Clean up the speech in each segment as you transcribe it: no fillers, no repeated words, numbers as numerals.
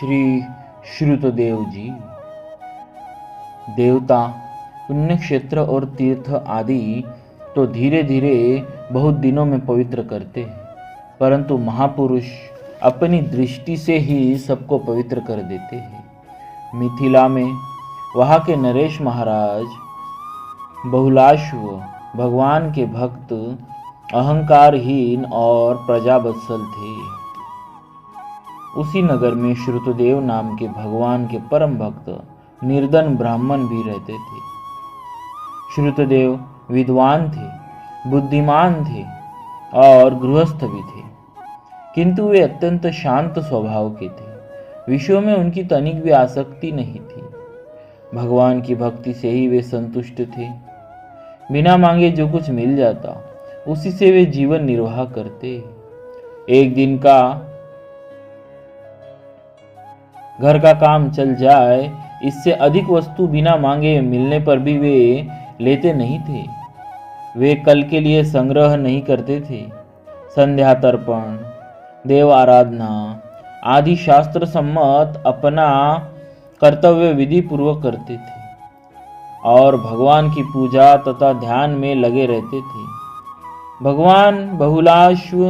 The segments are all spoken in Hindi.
श्री श्रुतदेव जी। देवता, पुण्य क्षेत्र और तीर्थ आदि तो धीरे धीरे बहुत दिनों में पवित्र करते हैं, परंतु महापुरुष अपनी दृष्टि से ही सबको पवित्र कर देते हैं। मिथिला में वहाँ के नरेश महाराज बहुलाश्व भगवान के भक्त, अहंकारहीन और प्रजावत्सल थे। उसी नगर में श्रुतदेव नाम के भगवान के परम भक्त निर्धन ब्राह्मण भी रहते थे। श्रुतदेव विद्वान थे, बुद्धिमान थे और गृहस्थ भी थे, किंतु वे अत्यंत शांत स्वभाव के थे। विषयों में उनकी तनिक भी आसक्ति नहीं थी। भगवान की भक्ति से ही वे संतुष्ट थे। बिना मांगे जो कुछ मिल जाता उसी से वे जीवन निर्वाह करते। एक दिन का घर का काम चल जाए, इससे अधिक वस्तु बिना मांगे मिलने पर भी वे लेते नहीं थे। वे कल के लिए संग्रह नहीं करते थे। संध्या तर्पण, देव आराधना आदि शास्त्र सम्मत अपना कर्तव्य विधि पूर्वक करते थे और भगवान की पूजा तथा ध्यान में लगे रहते थे। भगवान बहुलाश्व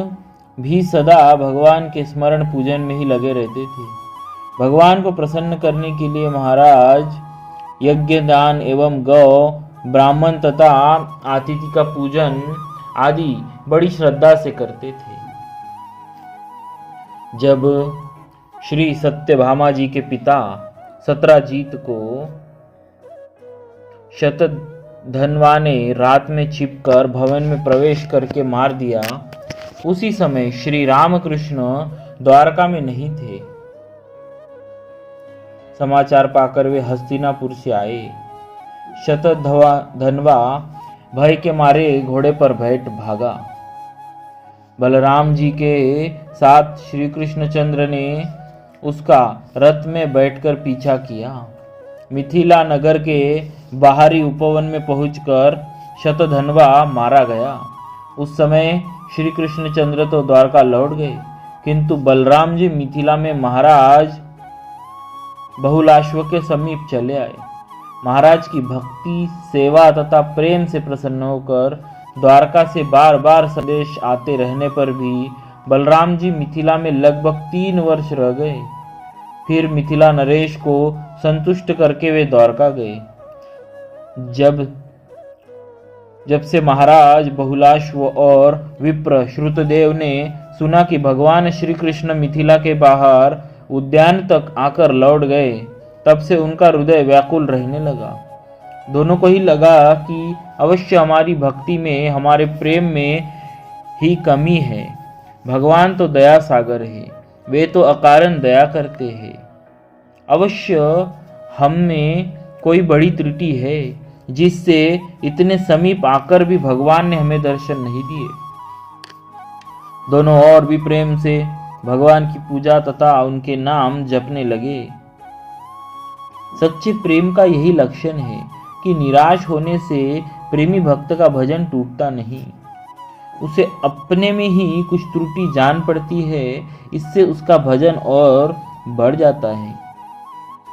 भी सदा भगवान के स्मरण पूजन में ही लगे रहते थे। भगवान को प्रसन्न करने के लिए महाराज यज्ञ, दान एवं गौ, ब्राह्मण तथा अतिथि का पूजन आदि बड़ी श्रद्धा से करते थे। जब श्री सत्यभामा जी के पिता सत्राजीत को शतधन्वा ने रात में छिपकर भवन में प्रवेश करके मार दिया, उसी समय श्री रामकृष्ण द्वारका में नहीं थे। समाचार पाकर वे हस्तिनापुर से आए। शतधन्वा भय के मारे घोड़े पर बैठ भागा। बलराम जी के साथ श्री कृष्णचंद्र ने उसका रथ में बैठकर पीछा किया। मिथिला नगर के बाहरी उपवन में पहुंचकर शतधन्वा मारा गया। उस समय श्री कृष्णचंद्र तो द्वारका लौट गए, किंतु बलराम जी मिथिला में महाराज बहुलाश्व के समीप चले आए। महाराज की भक्ति, सेवा तथा प्रेम से प्रसन्न होकर द्वारका से बार बार संदेश आते रहने पर भी बलराम जी मिथिला में लगभग 3 वर्ष रह गए। फिर मिथिला नरेश को संतुष्ट करके वे द्वारका गए। जब से महाराज बहुलाश्व और विप्र श्रुतदेव ने सुना कि भगवान श्री कृष्ण मिथिला के बाहर उद्यान तक आकर लौट गए, तब से उनका हृदय व्याकुल रहने लगा। दोनों को ही लगा कि अवश्य हमारी भक्ति में, हमारे प्रेम में ही कमी है। भगवान तो दया सागर है, वे तो अकारण दया करते हैं। अवश्य हम में कोई बड़ी त्रुटि है, जिससे इतने समीप आकर भी भगवान ने हमें दर्शन नहीं दिए। दोनों और भी प्रेम से भगवान की पूजा तथा उनके नाम जपने लगे। सच्चे प्रेम का यही लक्षण है कि निराश होने से प्रेमी भक्त का भजन टूटता नहीं, उसे अपने में ही कुछ त्रुटि जान पड़ती है। इससे उसका भजन और बढ़ जाता है।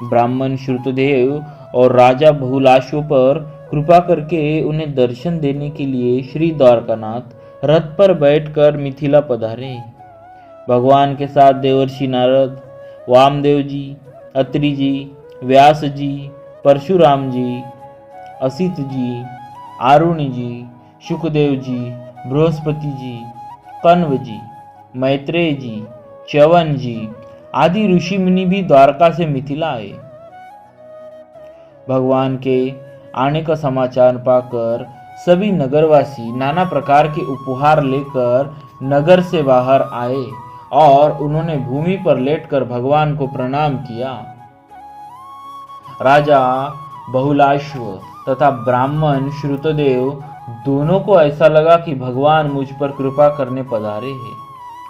ब्राह्मण श्रुतदेव और राजा बहुलाश्व पर कृपा करके उन्हें दर्शन देने के लिए श्री द्वारकानाथ रथ पर बैठकर मिथिला पधारे। भगवान के साथ देवर्षि नारद, वामदेव जी, अत्रि जी, व्यास जी, परशुराम जी, असित जी, आरुणि जी, शुकदेव जी, बृहस्पति जी, कण्व जी, मैत्रेय जी, च्यवन जी आदि ऋषि मुनि भी द्वारका से मिथिला आए। भगवान के आने का समाचार पाकर सभी नगरवासी नाना प्रकार के उपहार लेकर नगर से बाहर आए और उन्होंने भूमि पर लेटकर भगवान को प्रणाम किया। राजा बहुलाश्व तथा ब्राह्मण श्रुतदेव दोनों को ऐसा लगा कि भगवान मुझ पर कृपा करने पधारे हैं।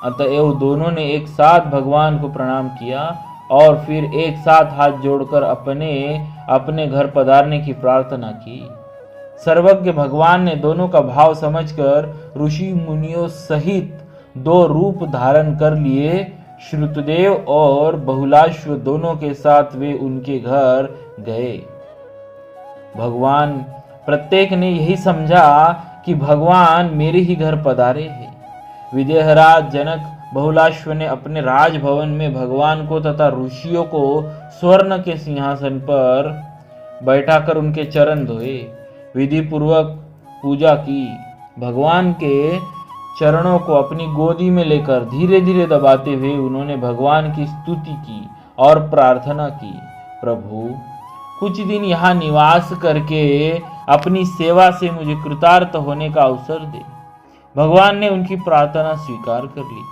अतएव दोनों ने एक साथ भगवान को प्रणाम किया और फिर एक साथ हाथ जोड़कर अपने अपने घर पधारने की प्रार्थना की। सर्वज्ञ भगवान ने दोनों का भाव समझकर ऋषि मुनियों सहित 2 रूप धारण कर लिए। श्रुतदेव और बहुलाश्व दोनों के साथ वे उनके घर गए। भगवान प्रत्येक ने यही समझा कि भगवान मेरे ही घर पधारे हैं। विदेहराज जनक बहुलाश्व ने अपने राजभवन में भगवान को तथा ऋषियों को स्वर्ण के सिंहासन पर बैठाकर उनके चरण धोए, विधि पूर्वक पूजा की। भगवान के चरणों को अपनी गोदी में लेकर धीरे धीरे दबाते हुए उन्होंने भगवान की स्तुति की और प्रार्थना की, प्रभु कुछ दिन यहाँ निवास करके अपनी सेवा से मुझे कृतार्थ होने का अवसर दे। भगवान ने उनकी प्रार्थना स्वीकार कर ली।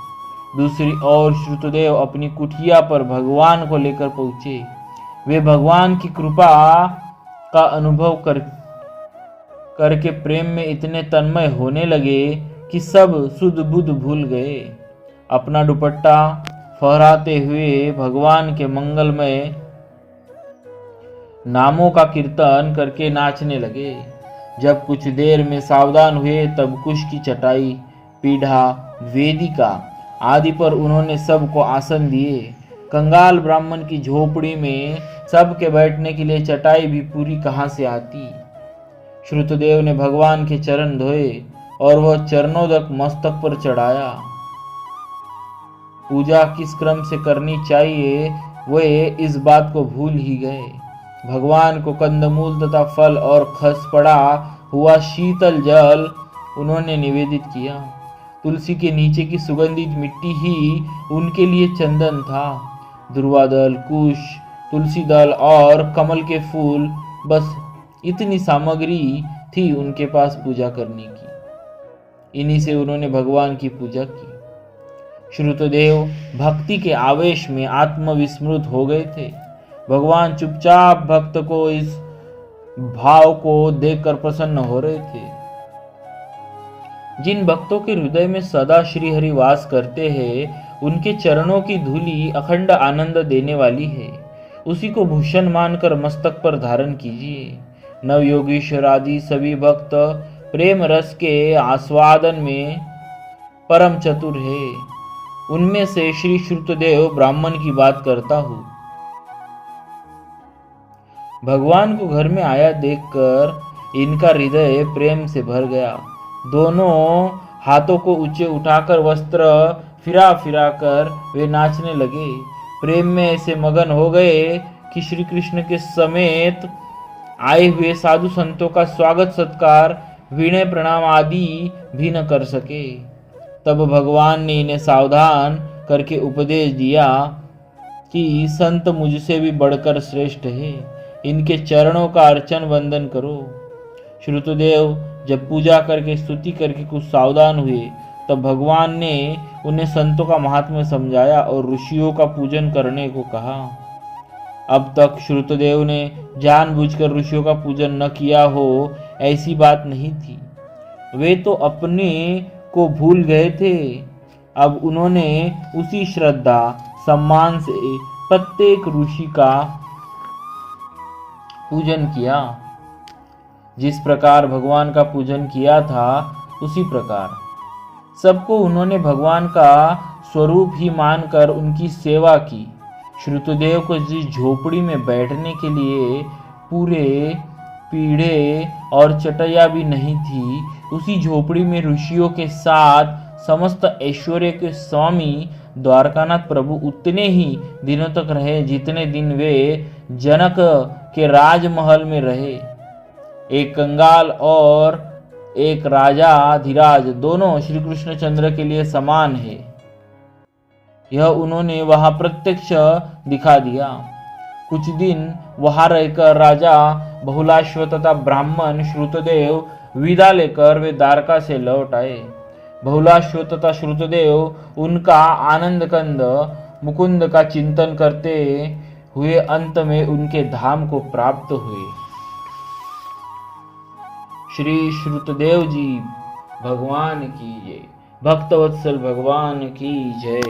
दूसरी ओर श्रुतदेव अपनी कुटिया पर भगवान को लेकर पहुंचे। वे भगवान की कृपा का अनुभव करके प्रेम में इतने तन्मय होने लगे कि सब सुध बुध भूल गए। अपना दुपट्टा फहराते हुए भगवान के मंगलमय नामों का कीर्तन करके नाचने लगे। जब कुछ देर में सावधान हुए तब कुश की चटाई, पीढ़ा, वेदिका आदि पर उन्होंने सबको आसन दिए। कंगाल ब्राह्मण की झोपड़ी में सबके बैठने के लिए चटाई भी पूरी कहाँ से आती। श्रुतदेव ने भगवान के चरण धोए और वह चरणोदक मस्तक पर चढ़ाया। पूजा किस क्रम से करनी चाहिए वे इस बात को भूल ही गए। भगवान को कंदमूल तथा फल और खस पड़ा हुआ शीतल जल उन्होंने निवेदित किया। तुलसी के नीचे की सुगंधित मिट्टी ही उनके लिए चंदन था। दुर्वा दल, कुश, तुलसी दल और कमल के फूल, बस इतनी सामग्री थी उनके पास पूजा करने की। इन्हीं से उन्होंने भगवान की पूजा की। श्रुतदेव भक्ति के आवेश में आत्मविस्मृत हो गए थे। भगवान चुपचाप भक्त को इस भाव को देखकर प्रसन्न हो रहे थे। जिन भक्तों के हृदय में सदा श्री हरि वास करते हैं उनके चरणों की धूलि अखंड आनंद देने वाली है। उसी को भूषण मानकर मस्तक पर धारण कीजिए। नवयोगीश्वर आदि सभी भक्त प्रेम रस के आस्वादन में परम चतुर है। उनमें से श्री श्रुतदेव ब्राह्मण की बात करता हूँ। भगवान को घर में आया देखकर इनका हृदय प्रेम से भर गया। दोनों हाथों को ऊंचे उठाकर वस्त्र फिरा फिरा कर वे नाचने लगे। प्रेम में ऐसे मगन हो गए कि श्री कृष्ण के समेत आए हुए साधु संतों का स्वागत सत्कार, विनय प्रणाम आदि भी न कर सके। तब भगवान ने इन्हें सावधान करके उपदेश दिया कि संत मुझसे भी बढ़कर श्रेष्ठ है। इनके चरणों का अर्चन वंदन करो। श्रुतदेव जब पूजा करके स्तुति करके कुछ सावधान हुए तब भगवान ने उन्हें संतों का महात्म्य समझाया और ऋषियों का पूजन करने को कहा। अब तक श्रुतदेव ने जानबूझकर ऋषियों का पूजन न किया हो ऐसी बात नहीं थी। वे तो अपने को भूल गए थे। अब उन्होंने उसी श्रद्धा सम्मान से प्रत्येक ऋषि का पूजन किया। जिस प्रकार भगवान का पूजन किया था उसी प्रकार सबको उन्होंने भगवान का स्वरूप ही मानकर उनकी सेवा की। श्रुतदेव को जिस झोपड़ी में बैठने के लिए पूरे पीढ़े और चटैया भी नहीं थी, उसी झोपड़ी में ऋषियों के साथ समस्त ऐश्वर्य के स्वामी द्वारकानाथ प्रभु उतने ही दिनों तक रहे जितने दिन वे जनक के राजमहल में रहे। एक कंगाल और एक राजा धीराज दोनों श्री कृष्ण चंद्र के लिए समान है। यह उन्होंने वहां प्रत्यक्ष दिखा दिया। कुछ दिन वहां रहकर राजा बहुलाश्व तथा ब्राह्मण श्रुतदेव विदा लेकर वे द्वारका से लौट आए। बहुलाश्व तथा श्रुतदेव उनका आनंद कंद मुकुंद का चिंतन करते हुए अंत में उनके धाम को प्राप्त हुए। श्री श्रुतदेव जी भगवान की जय। भक्तवत्सल भगवान की जय।